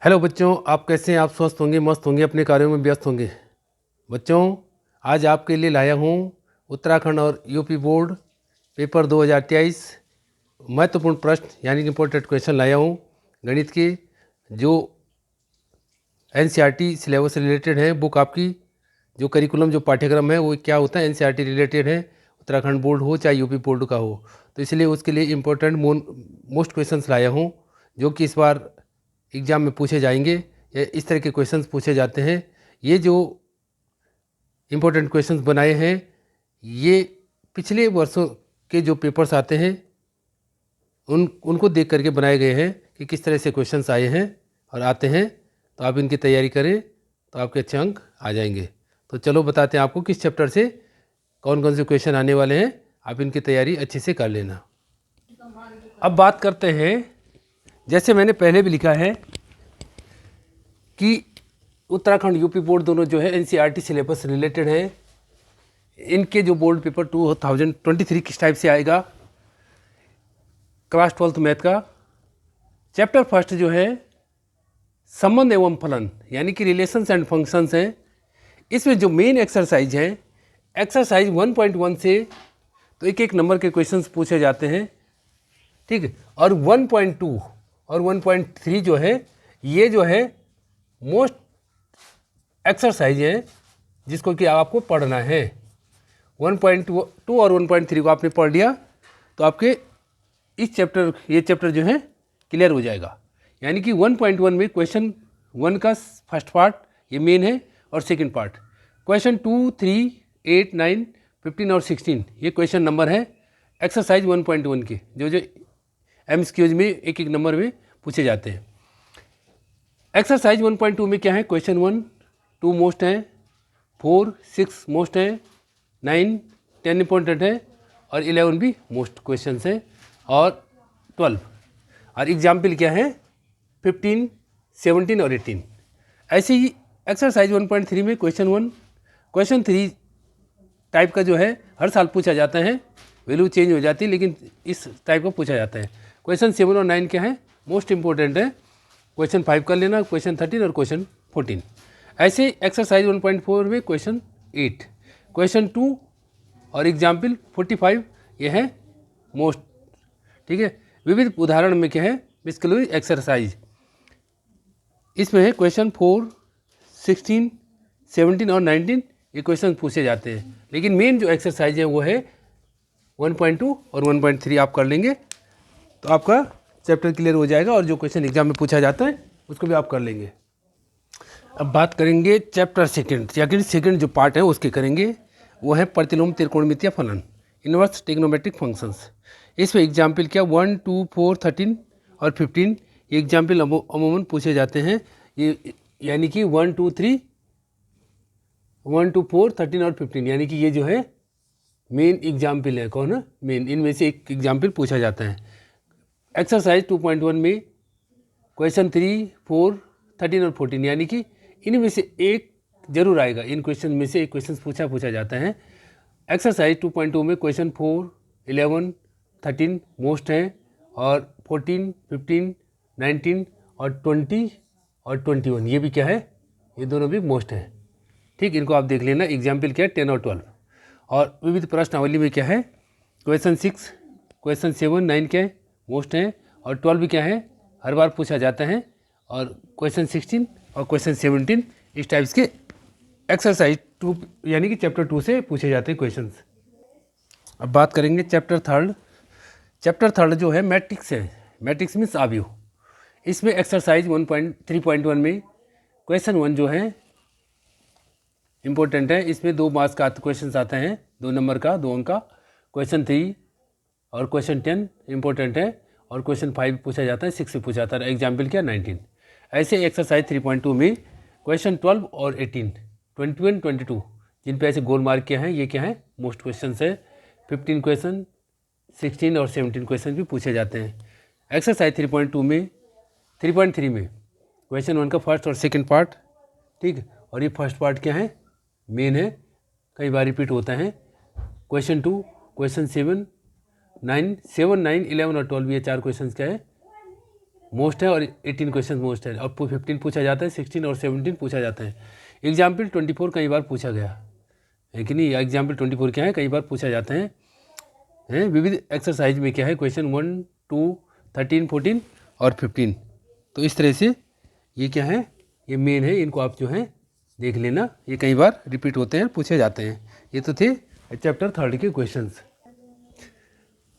Hello बच्चों, आप कैसे हैं? आप स्वस्थ होंगे, मस्त होंगे, अपने कार्यों में व्यस्त होंगे। बच्चों, आज आपके लिए लाया हूँ उत्तराखंड और यूपी बोर्ड पेपर 2023 महत्वपूर्ण प्रश्न यानी कि इम्पोर्टेंट क्वेश्चन लाया हूँ गणित के, जो एनसीईआरटी सिलेबस से रिलेटेड है। बुक आपकी जो करिकुलम जो पाठ्यक्रम है वो क्या होता है, एनसीईआरटी रिलेटेड है, उत्तराखंड बोर्ड हो चाहे यूपी बोर्ड का हो। तो इसलिए उसके लिए इम्पोर्टेंट मोस्ट क्वेश्चंस लाया हूँ जो कि इस बार एग्ज़ाम में पूछे जाएंगे। या इस तरह के क्वेश्चंस पूछे जाते हैं। ये जो इम्पोर्टेंट क्वेश्चंस बनाए हैं ये पिछले वर्षों के जो पेपर्स आते हैं उनको देख करके बनाए गए हैं कि किस तरह से क्वेश्चंस आए हैं और आते हैं। तो आप इनकी तैयारी करें तो आपके अच्छे अंक आ जाएंगे। तो चलो बताते हैं आपको किस चैप्टर से कौन कौन से क्वेश्चन आने वाले हैं। आप इनकी तैयारी अच्छे से कर लेना। अब बात करते हैं, जैसे मैंने पहले भी लिखा है कि उत्तराखंड यूपी बोर्ड दोनों जो है एनसीईआरटी सिलेबस रिलेटेड है। इनके जो बोर्ड पेपर 2023 किस टाइप से आएगा, क्लास 12th मैथ का चैप्टर फर्स्ट जो है संबंध एवं फलन यानी कि रिलेशंस एंड फंक्शंस हैं। इसमें जो मेन एक्सरसाइज है, एक्सरसाइज 1.1 से तो एक एक नंबर के क्वेश्चंस पूछे जाते हैं, ठीक है। और 1.2 और 1.3 जो है ये जो है मोस्ट एक्सरसाइज है जिसको कि आपको पढ़ना है। 1.2 और 1.3 को आपने पढ़ लिया तो आपके ये चैप्टर जो है क्लियर हो जाएगा। यानी कि 1.1 में क्वेश्चन 1 का फर्स्ट पार्ट ये मेन है और सेकंड पार्ट क्वेश्चन 2, 3, 8, 9, 15 और 16 ये क्वेश्चन नंबर है एक्सरसाइज 1.1 के, जो एमसीक्यूज में एक एक नंबर में पूछे जाते हैं। एक्सरसाइज 1.2 में क्या है, क्वेश्चन 1, 2 मोस्ट हैं, 4, 6 मोस्ट हैं, 9, 10 इंपॉर्टेंट है और 11 भी मोस्ट क्वेश्चन हैं और 12 और एग्जाम्पल क्या है 15, 17 और 18। ऐसे ही एक्सरसाइज 1.3 में क्वेश्चन 3 टाइप का जो है हर साल पूछा जाता है, वैल्यू चेंज हो जाती है लेकिन इस टाइप का पूछा जाता है। क्वेश्चन 7 और 9 क्या है, मोस्ट इंपॉर्टेंट है। क्वेश्चन 5 कर लेना, क्वेश्चन 13 और क्वेश्चन 14। ऐसे एक्सरसाइज 1.4 में क्वेश्चन 8, क्वेश्चन 2 और एग्जाम्पल 45 ये है मोस्ट, ठीक है। विविध उदाहरण में क्या है, बेसिकली एक्सरसाइज इसमें है क्वेश्चन 4, 16, 17 और 19 ये क्वेश्चन पूछे जाते हैं। लेकिन मेन जो एक्सरसाइज है वो है 1.2 और 1.3 आप कर लेंगे तो आपका चैप्टर क्लियर हो जाएगा और जो क्वेश्चन एग्जाम में पूछा जाता है उसको भी आप कर लेंगे। अब बात करेंगे चैप्टर सेकंड जो पार्ट है उसके करेंगे, वो है प्रतिलोम त्रिकोणमितीय फलन, इनवर्स ट्रिग्नोमेट्रिक फंक्शंस। इसमें एग्जाम्पल क्या 1, 2, 4, 13 और 15 ये एग्जाम्पल अमूमन पूछे जाते हैं। ये यानी कि 1, 2, 4, 13 और 15 यानी कि ये जो है मेन एग्जाम्पल है। कौन है मेन, इनमें से एक एग्जाम्पल पूछा जाता है। एक्सरसाइज 2.1 में क्वेश्चन 3, 4, 13 और 14 यानी कि इनमें से एक जरूर आएगा, इन क्वेश्चन में से एक क्वेश्चन पूछा जाता है। एक्सरसाइज 2.2 में क्वेश्चन 4, 11, 13 मोस्ट हैं और 14, 15, 19 और 20 और 21 ये भी क्या है, ये दोनों भी मोस्ट हैं, ठीक। इनको आप देख लेना। एग्जाम्पल क्या है 10 और 12। और विविध प्रश्नावली में क्या है, क्वेश्चन 6, क्वेश्चन 7, 9 क्या है मोस्ट हैं और 12 भी क्या है हर बार पूछा जाता है और क्वेश्चन 16 और क्वेश्चन 17 इस टाइप्स के एक्सरसाइज 2 यानी कि चैप्टर 2 से पूछे जाते हैं क्वेश्चंस। अब बात करेंगे चैप्टर थर्ड जो है मैट्रिक्स है, मैट्रिक्स मीन्स आव्यूह। इसमें एक्सरसाइज 3.1 में क्वेश्चन 1 जो है इम्पोर्टेंट है। इसमें 2 मार्क्स का क्वेश्चन आते हैं, 2 नंबर का 2 अंक का। क्वेश्चन 3 और क्वेश्चन 10 इंपॉर्टेंट है और क्वेश्चन 5 पूछा जाता है, 6 से पूछा जाता है। एग्जाम्पल क्या 19। ऐसे एक्सरसाइज 3.2 में क्वेश्चन 12 और 18, 21, 22 जिन पे ऐसे गोल मार्क किया है ये क्या है मोस्ट क्वेश्चन है। 15 क्वेश्चन, 16 और 17 क्वेश्चन भी पूछे जाते हैं। एक्सरसाइज 3.3 में क्वेश्चन 1 का फर्स्ट और सेकेंड पार्ट, ठीक। और ये फर्स्ट पार्ट क्या है मेन है, कई बार रिपीट होता है। क्वेश्चन 2, क्वेश्चन 7, 9, 11 और 12 ये 4 क्वेश्चन क्या है मोस्ट है और 18 क्वेश्चन मोस्ट है, और 15 पूछा जाता है, 16 और 17 पूछा जाता है। एग्जाम्पल 24 कई बार पूछा गया है कि नहीं, एग्जाम्पल 24 क्या है, कई बार पूछा जाता है। विविध एक्सरसाइज में क्या है, क्वेश्चन 1, 2, 13, 14 और 15। तो इस तरह से ये क्या है, ये मेन है, इनको आप जो है देख लेना, ये कई बार रिपीट होते हैं, पूछे जाते हैं। ये तो थे चैप्टर 3 के क्वेश्चंस।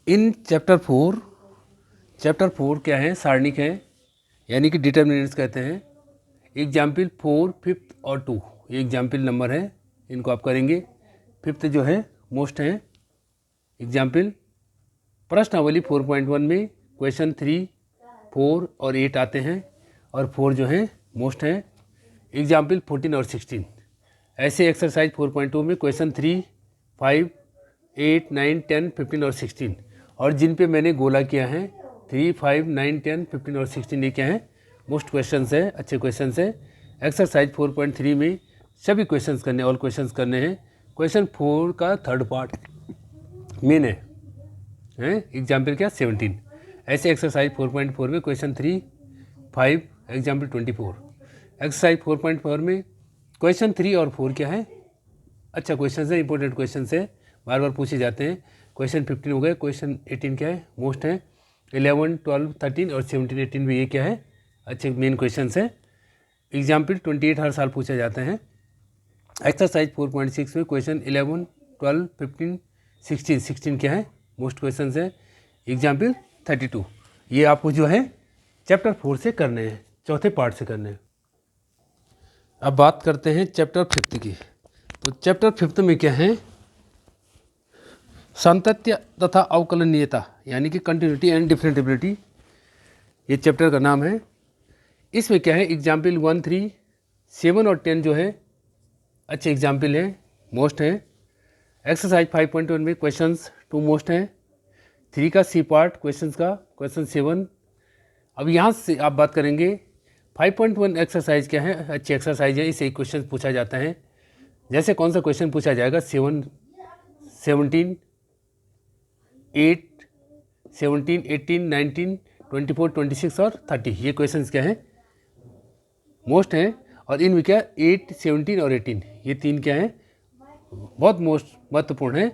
इन चैप्टर 4 क्या है, सारणिक है, यानी कि डिटर्मिनेंट्स कहते हैं। एग्जाम्पल 4, 5th और 2 ये एग्जाम्पल नंबर है, इनको आप करेंगे। 5th जो है मोस्ट है। एग्जाम्पल प्रश्नावली 4.1 में क्वेश्चन 3, 4 और 8 आते हैं, और 4 जो है मोस्ट है। एग्जाम्पल 14 और 16। ऐसे एक्सरसाइज 4.2 में क्वेश्चन 3, 5, 8, 9, 10, 15 और 16, और जिन पे मैंने गोला किया है 3, 5, 9, 10, 15 और 16 ये क्या है, मोस्ट क्वेश्चंस है, अच्छे क्वेश्चंस है। एक्सरसाइज 4.3 में सभी क्वेश्चंस करने, ऑल क्वेश्चंस करने हैं। क्वेश्चन 4 का थर्ड पार्ट मेन है, एग्जाम्पल क्या 17। ऐसे एक्सरसाइज 4.4 में क्वेश्चन 3, 5, एग्जाम्पल 24। एक्सरसाइज 4.4 में क्वेश्चन 3 और 4 क्या है, अच्छा क्वेश्चन है, इंपॉर्टेंट क्वेश्चन है, बार बार पूछे जाते हैं। क्वेश्चन 15 हो गए, क्वेश्चन 18 क्या है, मोस्ट है। 11, 12, 13 और 17, 18 भी ये क्या है, अच्छे मेन क्वेश्चन है। एग्जाम्पल 28 हर साल पूछा जाता है। एक्सरसाइज 4.6 में क्वेश्चन 11, 12, 15, 16 क्या है, मोस्ट क्वेश्चन है। एग्जाम्पल 32 ये आपको जो है चैप्टर 4 से करने हैं, चौथे पार्ट से करने हैं। अब बात करते हैं चैप्टर 5 की। तो चैप्टर 5 में क्या है, सातत्य तथा अवकलनीयता, यानी कि कंटिन्यूटी एंड डिफरेंटिबिलिटी, ये चैप्टर का नाम है। इसमें क्या है, एग्जाम्पल 1, 3, 7 और 10 जो है अच्छे एग्जाम्पल हैं, मोस्ट हैं। एक्सरसाइज 5.1 में क्वेश्चंस 2 मोस्ट हैं। 3 का सी पार्ट क्वेश्चंस का, क्वेश्चन 7। अब यहाँ से आप बात करेंगे 5.1 एक्सरसाइज क्या है, अच्छी एक्सरसाइज है, इसे एक क्वेश्चन पूछा जाता है। जैसे कौन सा क्वेश्चन पूछा जाएगा, 7, 17, 8, 17, 18, 19, 24, 26 और 30 ये क्वेश्चंस क्या हैं, मोस्ट हैं। और इनमें क्या 8, 17 और 18 ये 3 क्या हैं, बहुत मोस्ट महत्वपूर्ण है,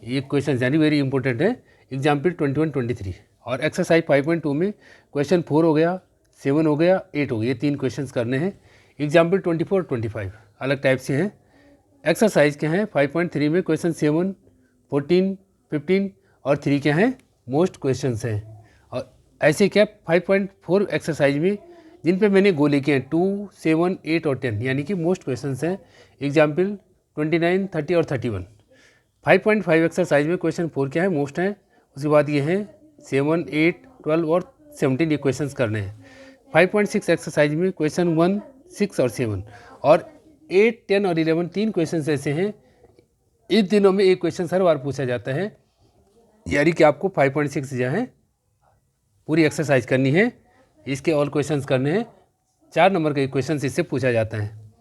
ये क्वेश्चन यानी वेरी इंपॉर्टेंट है। एग्जाम्पल 21, 23। और एक्सरसाइज 5.2 में क्वेश्चन 4 हो गया, 7 हो गया, 8 हो गया, ये 3 क्वेश्चंस करने हैं। एग्जाम्पल 24, 25 अलग टाइप से हैं। एक्सरसाइज क्या है 5.3 में क्वेश्चन 7, 14, 15 और 3 क्या हैं, मोस्ट क्वेश्चंस हैं। और ऐसे क्या 5.4 एक्सरसाइज में जिन पे मैंने गोले किए हैं 2, 7, 8 और 10 यानी कि मोस्ट क्वेश्चंस हैं। एग्जाम्पल 29, 30 और 31। 5.5 एक्सरसाइज में क्वेश्चन 4 क्या है, मोस्ट है। उसके बाद ये हैं 7, 8, 12 और 17 ये क्वेश्चंस करने हैं। 5.6 एक्सरसाइज में क्वेश्चन 1, 6 और 7 और 8, 10 और 11 3 क्वेश्चंस ऐसे हैं, इन दिनों में एक क्वेश्चन हर बार पूछा जाता है, यानी कि आपको 5.6 जो है पूरी एक्सरसाइज करनी है, इसके ऑल क्वेश्चंस करने हैं। 4 नंबर का एक क्वेश्चन इससे पूछा जाता है।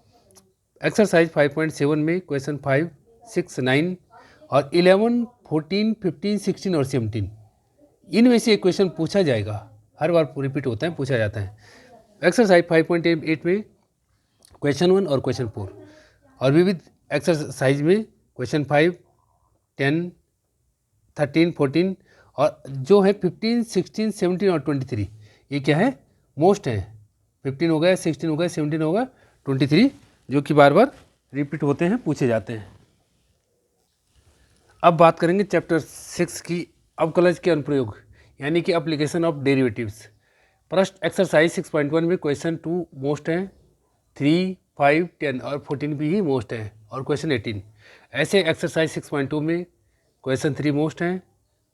एक्सरसाइज 5.7 में क्वेश्चन 5, 6, 9 और 11, 14, 15, 16 और 17 इनमें से एक क्वेश्चन पूछा जाएगा, हर बार रिपीट होता है, पूछा जाता है। एक्सरसाइज 5.8 में क्वेश्चन 1 और क्वेश्चन 4 और विविध एक्सरसाइज में क्वेश्चन 5, 10, 13, 14 और जो है 15, 16, 17 और 23 ये क्या है, मोस्ट है। 15 हो गया, 16 हो गया, 17 हो गया, 23 जो कि बार बार रिपीट होते हैं, पूछे जाते हैं। अब बात करेंगे चैप्टर 6 की, अवकलज के अनुप्रयोग यानी कि एप्लीकेशन ऑफ डेरिवेटिव्स। प्रश्न एक्सरसाइज 6.1 में क्वेश्चन 2 मोस्ट है, 3, 5, 10 और 14 भी ही मोस्ट है, और क्वेश्चन 18। ऐसे एक्सरसाइज 6.2 में क्वेश्चन 3 मोस्ट हैं,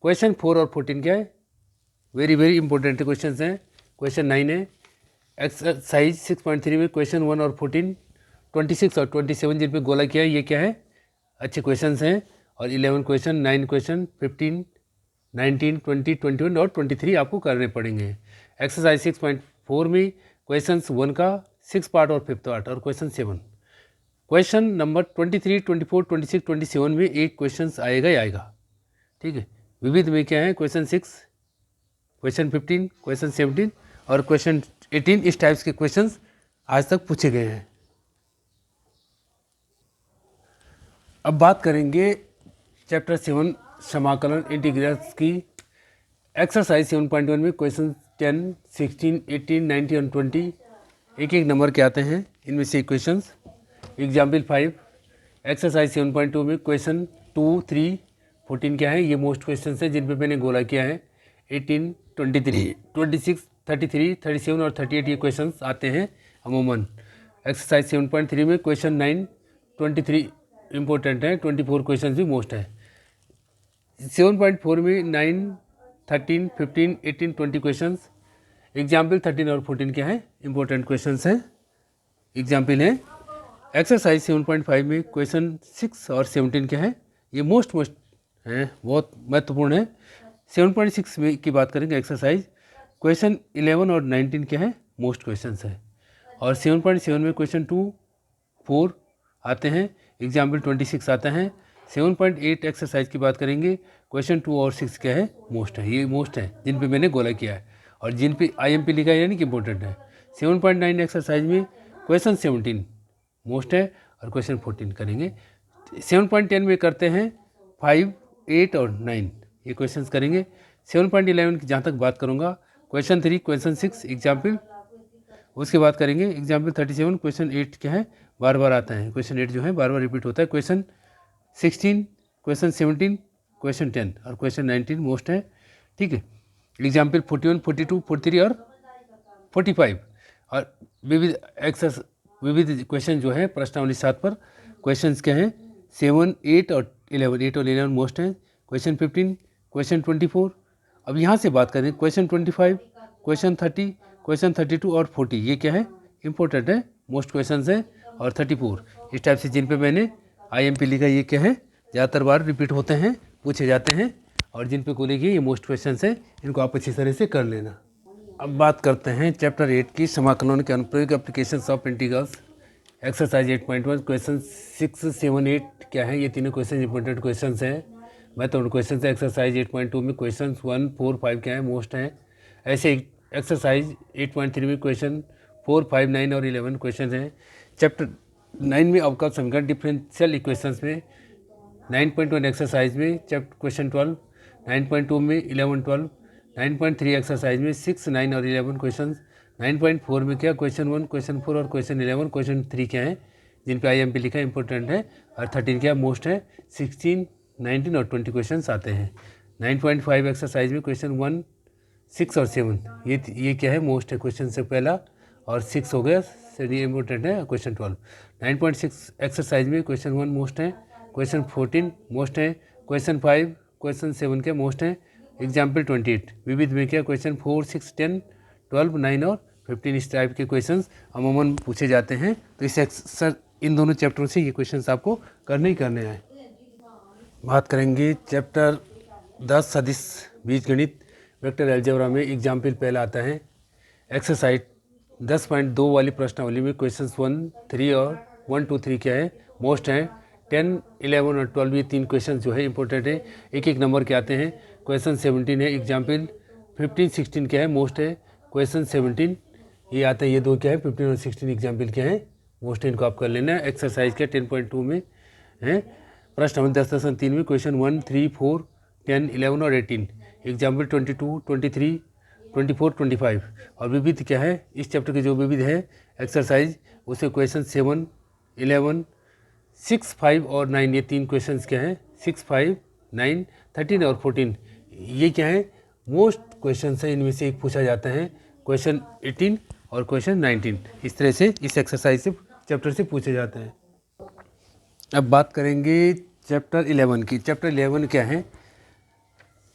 क्वेश्चन 4 और 14 क्या है, वेरी वेरी इंपॉर्टेंट क्वेश्चन हैं। क्वेश्चन 9 है। एक्सरसाइज 6.3 में क्वेश्चन 1 और 14, 26 और 27 जिन पे गोला किया है, ये क्या है, अच्छे क्वेश्चंस हैं। और 11 क्वेश्चन, 9 क्वेश्चन, 15, 19, 20, 21 और 23 आपको करने पड़ेंगे। एक्सरसाइज 6.4 में क्वेश्चंस 1 का 6 पार्ट और 5th पार्ट और क्वेश्चन 7। क्वेश्चन नंबर 23, 24, 26, 27 में एक क्वेश्चन आएगा ही आएगा, ठीक है। विविध में क्या है, क्वेश्चन 6, क्वेश्चन 15, क्वेश्चन 17 और क्वेश्चन 18 इस टाइप्स के क्वेश्चंस आज तक पूछे गए हैं। अब बात करेंगे चैप्टर 7 समाकलन इंटीग्रल्स की। एक्सरसाइज 7.1 में क्वेश्चन 10, 16, 18, 19 और 20 एक एक नंबर के आते हैं। इनमें से क्वेश्चंस एग्जाम्पल 5 एक्सरसाइज 7.2 में क्वेश्चन 2, 3, 14 क्या है, ये मोस्ट क्वेश्चन है जिन पे मैंने गोला किया है। 18, 23, 26, 33, 37 और 38 ये क्वेश्चंस आते हैं अमूमन। एक्सरसाइज 7.3 में क्वेश्चन 9, 23 इम्पोर्टेंट है, 24 क्वेश्चन भी मोस्ट है। 7.4 में 9, 13, 15, 18, 20 क्वेश्चंस। एग्जाम्पल 13 और 14 क्या है, इंपॉर्टेंट क्वेश्चंस हैं, एग्जाम्पल है। एक्सरसाइज 7.5 में क्वेश्चन 6 और 17 क्या है, ये मोस्ट हैं, बहुत महत्वपूर्ण है। 7.6 में की बात करेंगे एक्सरसाइज, क्वेश्चन 11 और 19 क्या है, मोस्ट क्वेश्चंस है। और 7.7 में क्वेश्चन 2, 4 आते हैं, एग्जाम्पल 26 आता है। 7.8 एक्सरसाइज की बात करेंगे, क्वेश्चन 2 और 6 क्या है, मोस्ट है, ये मोस्ट है जिन पे मैंने गोला किया है और जिन पे IMP लिखा है यानी कि इंपॉर्टेंट है। 7.9 एक्सरसाइज में क्वेश्चन 17 मोस्ट है और क्वेश्चन 14 करेंगे। 7.10 में करते हैं 5, 8 और 9 ये क्वेश्चंस करेंगे। 7.11 की जहाँ तक बात करूँगा, क्वेश्चन 3, क्वेश्चन 6 एग्जाम्पल, उसके बाद करेंगे एग्जाम्पल 37। क्वेश्चन 8 क्या है, बार बार आता है, क्वेश्चन 8 जो है बार बार रिपीट होता है। क्वेश्चन 16, क्वेश्चन 17, क्वेश्चन 10 और क्वेश्चन 19 मोस्ट है, ठीक है। एग्जाम्पल 41, 42, 43 और 45 और विविध क्वेश्चन जो है प्रश्नावली 7 पर क्वेश्चंस क्या हैं, 7, 8 और 11 मोस्ट हैं। Question 15, question 24। अब यहाँ से बात करें क्वेश्चन 25, क्वेश्चन 30, क्वेश्चन 32 और 40 ये क्या है, इंपॉर्टेंट है, मोस्ट क्वेश्चन है। और 34 इस टाइप से जिन पे मैंने IMP लिखा ये क्या है, ज़्यादातर बार रिपीट होते हैं, पूछे जाते हैं और जिन पे गोले की ये मोस्ट क्वेश्चन है, इनको आप अच्छी तरह से कर लेना। अब बात करते हैं चैप्टर 8 की, समाकलन के अनुप्रयोग applications of integrals. Exercise 8.1 question 6, 7, 8 क्या है, ये तीनों क्वेश्चन इंपॉर्टेंट क्वेश्चन हैं, महत्वपूर्ण क्वेश्चन है। एक्सरसाइज 8.2 में क्वेश्चन 1, 4, 5 क्या है, मोस्ट है। ऐसे एक्सरसाइज 8.3 में क्वेश्चन 4, 5, 9 और 11 क्वेश्चन हैं। चैप्टर 9 में अवकल समीकरण डिफरेंशियल इक्वेशंस में 9.1 एक्सरसाइज में चैप्टर क्वेश्चन 12, 9.2 में 11, 12, 9.3 एक्सरसाइज में 6, 9 और 11 क्वेश्चन। 9.4 में क्या, क्वेश्चन 1, क्वेश्चन 4 और क्वेश्चन 11, क्वेश्चन 3 क्या है जिन पे IMP लिखा है, इंपॉर्टेंट है। और 13 क्या मोस्ट है, 16, 19 और 20 क्वेश्चन आते हैं। 9.5 एक्सरसाइज में क्वेश्चन 1, 6 और 7 ये क्या है, मोस्ट है, क्वेश्चन से पहला और 6 हो गया, ये इंपॉर्टेंट है। क्वेश्चन 12 9.6 एक्सरसाइज में क्वेश्चन 1 मोस्ट है, क्वेश्चन 14 मोस्ट है, क्वेश्चन 5, क्वेश्चन 7 क्या मोस्ट है। एग्जाम्पल 28 विविध में क्या, क्वेश्चन 4, 6, 10, 12, 9 और 15 इस टाइप के क्वेश्चंस अमूमन पूछे जाते हैं। तो इस इन दोनों चैप्टरों से ये क्वेश्चंस आपको करने ही करने हैं। बात करेंगे चैप्टर 10 सदिश बीजगणित वेक्टर अलजेब्रा में। एग्जाम्पल पहला आता है एक्सरसाइज 10.2 वाली प्रश्नावली में क्वेश्चन 1, 3 और 1, 2, 3 क्या है, मोस्ट है। 10, 11 और 12 ये 3 क्वेश्चन जो है इंपॉर्टेंट है, एक एक नंबर के आते हैं। क्वेश्चन 17 है, एग्जाम्पल 15, 16 क्या है, मोस्ट है। क्वेश्चन 17 ये आते हैं, ये दो क्या है, 15 और 16 एग्जाम्पल क्या है, मोस्ट है, इनको आप कर लेना है। एक्सरसाइज क्या 10.2 में है, प्रश्न नंबर 10.3 में क्वेश्चन 1, 3, 4, 10, 11 और 18 एग्जाम्पल 22, 23, 24, 25 और विविध क्या है, इस चैप्टर के जो विविध है एक्सरसाइज उसे क्वेश्चन 7, 11, 6, 5 और 9 ये 3 क्वेश्चन क्या है, 6, 5, 9, 13 और 14 ये क्या है, मोस्ट क्वेश्चन है, इनमें से एक पूछा जाता है क्वेश्चन 18 और क्वेश्चन 19 इस तरह से इस एक्सरसाइज से चैप्टर से पूछे जाते हैं। अब बात करेंगे चैप्टर 11 की। चैप्टर 11 क्या है,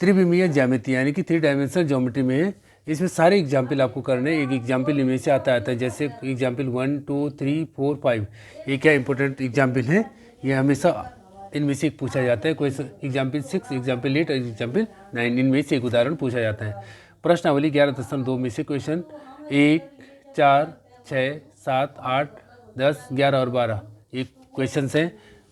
त्रिविमीय ज्यामिति यानी कि 3 डायमेंशनल ज्योमेट्री में है। इसमें सारे एग्जाम्पल आपको करने, एक एग्जाम्पल इनमें से आता है, जैसे एग्जाम्पल 1, 2, 3, 4, 5 ये क्या इंपॉर्टेंट एग्जाम्पल है, ये हमेशा इनमें से एक पूछा जाता है। क्वेश्चन एग्जाम्पल 6, एग्जाम्पल 8 और एग्जाम्पल 9 इनमें से एक उदाहरण पूछा जाता है। प्रश्नावली 11.2 में से क्वेश्चन 1, 4, 6, 7, 8, 10, 11 और 12 ये क्वेश्चन हैं।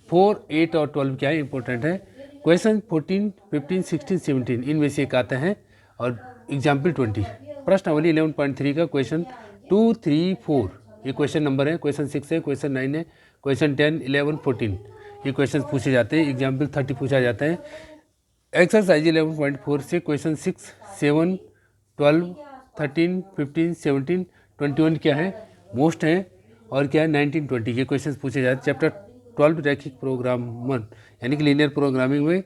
4, 8 और 12 क्या है, इंपॉर्टेंट है। क्वेश्चन 14, 15, 16, 17 इनमें से एक आता है और एग्जाम्पल 20 प्रश्नावली 11.3 का क्वेश्चन 2, 3, 4 ये क्वेश्चन नंबर है, क्वेश्चन 6 है, क्वेश्चन 9 है, क्वेश्चन 10, 11, 14 ये क्वेश्चन पूछे जाते हैं। एग्जाम्पल 30 पूछा जाता है। एक्सरसाइज 11.4 से क्वेश्चन 6, 7, 12, 13, 15, 17, 21 क्या है मोस्ट है, और क्या है 19, 20 ये क्वेश्चन पूछे जाते हैं। चैप्टर 12 रैखिक प्रोग्रामर यानी कि लीनियर प्रोग्रामिंग में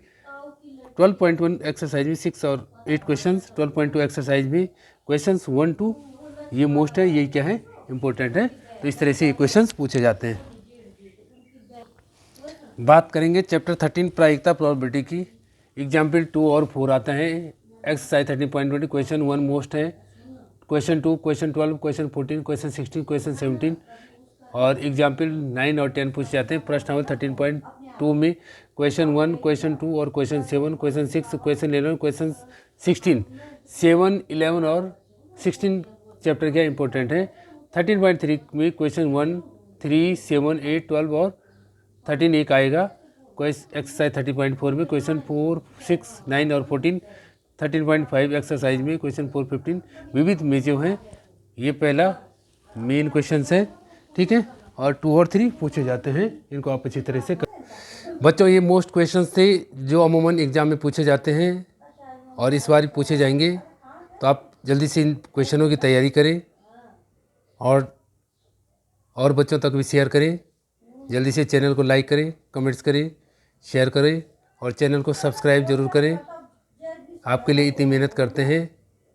12.1 एक्सरसाइज में 6 और 8 क्वेश्चंस, 12.2 एक्सरसाइज में क्वेश्चंस 1 to ये मोस्ट है, ये क्या है इंपॉर्टेंट है। तो इस तरह से ये क्वेश्चंस पूछे जाते हैं। बात करेंगे चैप्टर 13 प्रायिकता प्रोबेबिलिटी की। एग्जाम्पल 2 और 4 आता है। एक्सरसाइज 13.20 क्वेश्चन 1 मोस्ट है, question 2, question 12, question 14, question 16, question 17 और एग्जाम्पल 9 और 10 पूछे जाते हैं। प्रश्नावली 13.2 में क्वेश्चन 1, क्वेश्चन 2 और क्वेश्चन 7, क्वेश्चन 6, क्वेश्चन 11, क्वेश्चन 16, 7, 11 और 16 चैप्टर क्या इंपॉर्टेंट है। 13.3 में क्वेश्चन 1, 3, 7, 8, 12 और 13 एक आएगा। एक्सरसाइज 30.4 में क्वेश्चन 4, 6, 9 और 14। 13.5 एक्सरसाइज में क्वेश्चन 4, 15 विविध में जो हैं ये पहला मेन क्वेश्चन है, ठीक है, और 2 और 3 पूछे जाते हैं। इनको आप अच्छी तरह से बच्चों ये मोस्ट क्वेश्चंस थे जो अमूमन एग्जाम में पूछे जाते हैं और इस बार पूछे जाएंगे। तो आप जल्दी से इन क्वेश्चनों की तैयारी करें और बच्चों तक भी शेयर करें। जल्दी से चैनल को लाइक करें, कमेंट्स करें, शेयर करें और चैनल को सब्सक्राइब जरूर करें। आपके लिए इतनी मेहनत करते हैं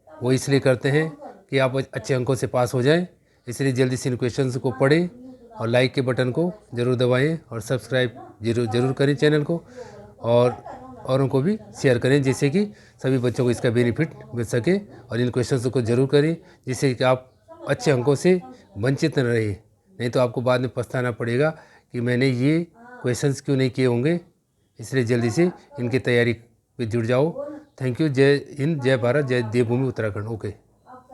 वो इसलिए करते हैं कि आप अच्छे अंकों से पास हो जाएं। इसलिए जल्दी से इन क्वेश्चंस को पढ़ें और लाइक के बटन को ज़रूर दबाएं और सब्सक्राइब जरूर करें चैनल को, और औरों को भी शेयर करें जिससे कि सभी बच्चों को इसका बेनिफिट मिल सके। और इन क्वेश्चंस को ज़रूर करें जिससे कि आप अच्छे अंकों से वंचित न रहें, नहीं तो आपको बाद में पछताना पड़ेगा कि मैंने ये क्वेश्चंस क्यों नहीं किए होंगे। इसलिए जल्दी से इनकी तैयारी पे जुड़ जाओ। Thank you. जय हिंद, जय भारत, जय देवभूमि उत्तराखंड। ओके।